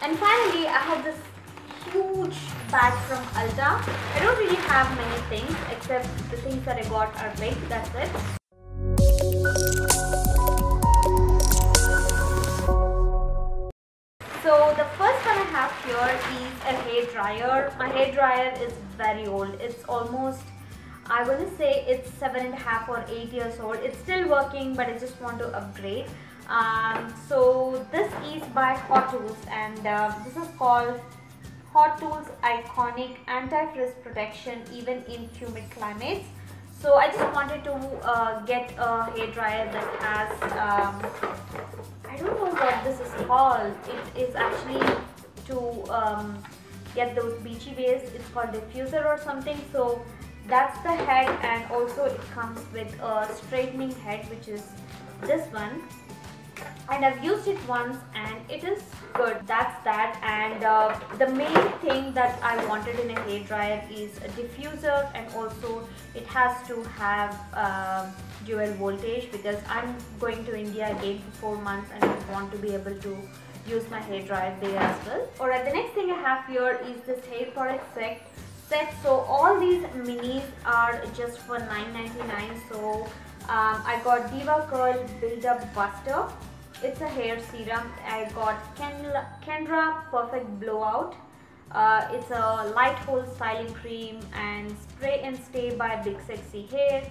And finally, I have this huge bag from Ulta. I don't really have many things except the things that I got are big, that's it. So the first one I have here is a hair dryer. My hair dryer is very old. It's almost, I want to say it's 7.5 or 8 years old. It's still working, but I just want to upgrade. So this is by Hot Tools, and this is called Hot Tools Iconic Anti-Frizz Protection even in humid climates. So I just wanted to get a hair dryer that has I don't know what this is called. It is actually to get those beachy waves. It's called diffuser or something. So that's the head, and also it comes with a straightening head, which is this one. And I've used it once and it is good. That's that. And the main thing that I wanted in a hair dryer is a diffuser, and also it has to have dual voltage because I'm going to India again for 4 months and I want to be able to use my hair dryer there as well. Alright, the next thing I have here is this hair product set. So all these minis are just for $9.99. So I got Diva Curl Build Up Buster. It's a hair serum. I got Kendra Perfect Blowout. It's a light hold styling cream, and Spray and Stay by Big Sexy Hair.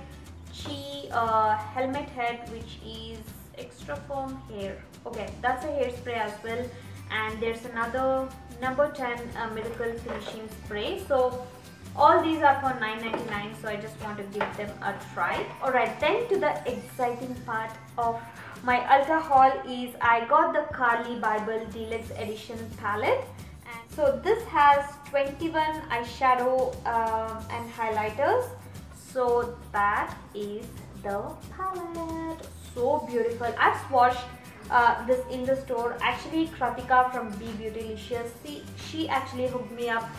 Chi Helmet Head, which is extra firm hair. Okay, that's a hairspray as well. And there's another number 10 Miracle Finishing Spray. So all these are for $9.99, so I just want to give them a try. Alright, then to the exciting part of my Ulta haul is I got the Carly Bible Deluxe Edition palette. And so this has 21 eyeshadow and highlighters. So that is the palette. So beautiful. I've swatched this in the store. Actually, Kratika from Be Beautylicious, she actually hooked me up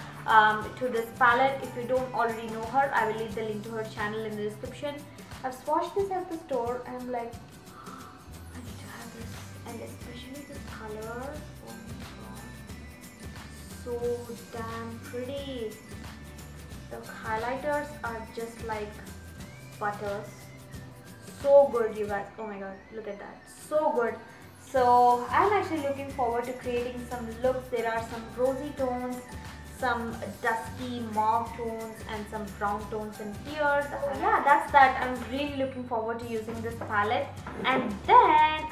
to this palette. If you don't already know her, I will leave the link to her channel in the description. I've swatched this at the store and I'm like, I need to have this, and especially this color. Oh my god, so damn pretty. The highlighters are just like butters. So good, you guys. Oh my god, look at that, so good. So I'm actually looking forward to creating some looks. There are some rosy tones, some dusky mauve tones, and some brown tones in here. Yeah, that's that. I'm really looking forward to using this palette. And then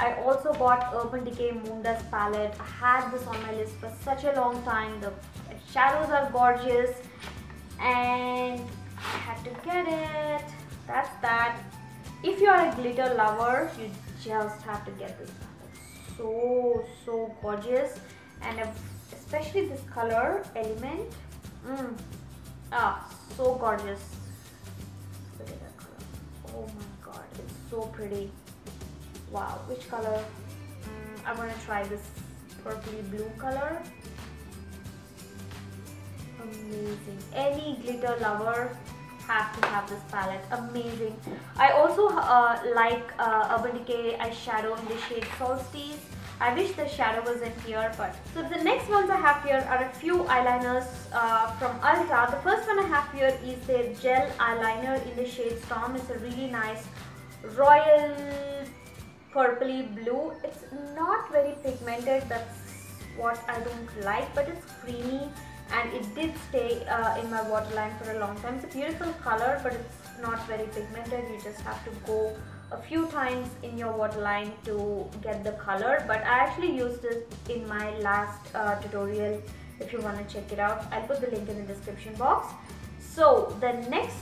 I also bought Urban Decay Moondust palette. I had this on my list for such a long time. The shadows are gorgeous and I had to get it. That's that. If you are a glitter lover, you just have to get this palette. So gorgeous, and especially this color Element. So gorgeous. Look at that color. Oh my god, it's so pretty. Wow, which color? I want to try this purpley blue color. Amazing. Any glitter lover have to have this palette. Amazing. I also like Urban Decay eyeshadow in the shade Solstice. I wish the shadow was in here, but so the next ones I have here are a few eyeliners from Ulta. The first one I have here is their gel eyeliner in the shade Storm. It's a really nice royal purpley blue. It's not very pigmented, that's what I don't like, but it's creamy and it did stay in my waterline for a long time. It's a beautiful color, but it's not very pigmented. You just have to go a few times in your waterline to get the color, but I actually used it in my last tutorial. If you want to check it out, I'll put the link in the description box. So the next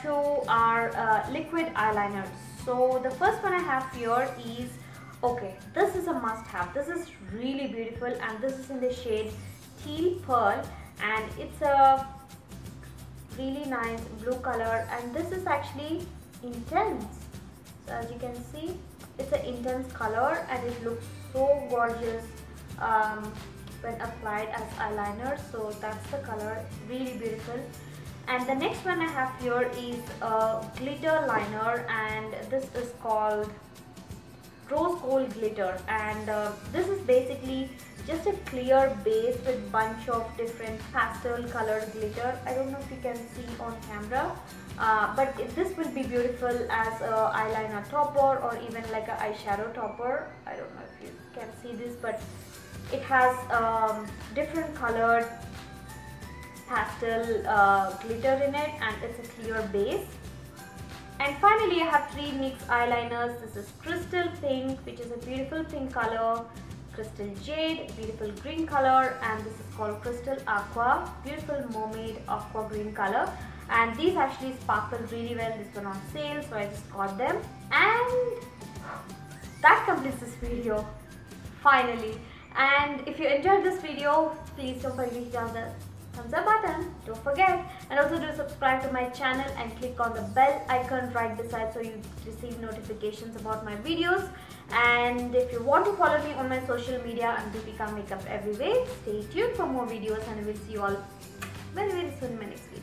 two are liquid eyeliners. So the first one I have here is, okay, this is a must have. This is really beautiful, and this is in the shade Teal Pearl, and it's a really nice blue color, and this is actually intense. So as you can see, it's an intense color and it looks so gorgeous when applied as eyeliner. So that's the color, really beautiful. And the next one I have here is a glitter liner, and this is called rose gold glitter, and this is basically just a clear base with bunch of different pastel colored glitter. I don't know if you can see on camera, but this will be beautiful as a eyeliner topper or even like a eyeshadow topper. I don't know if you can see this, but it has different colored pastel glitter in it, and it's a clear base. And finally I have 3 NYX eyeliners. This is Crystal Pink, which is a beautiful pink color, Crystal Jade, beautiful green color, and this is called Crystal Aqua, beautiful mermaid aqua green color. And these actually sparkle really well. These were on sale, so I just got them. And that completes this video, finally. And if you enjoyed this video, please don't forget to hit down the thumbs up button, don't forget, and also do subscribe to my channel and click on the bell icon right beside so you receive notifications about my videos. And if you want to follow me on my social media, I'm Deepika Makeup everywhere. Stay tuned for more videos, and I will see you all very soon in my next video.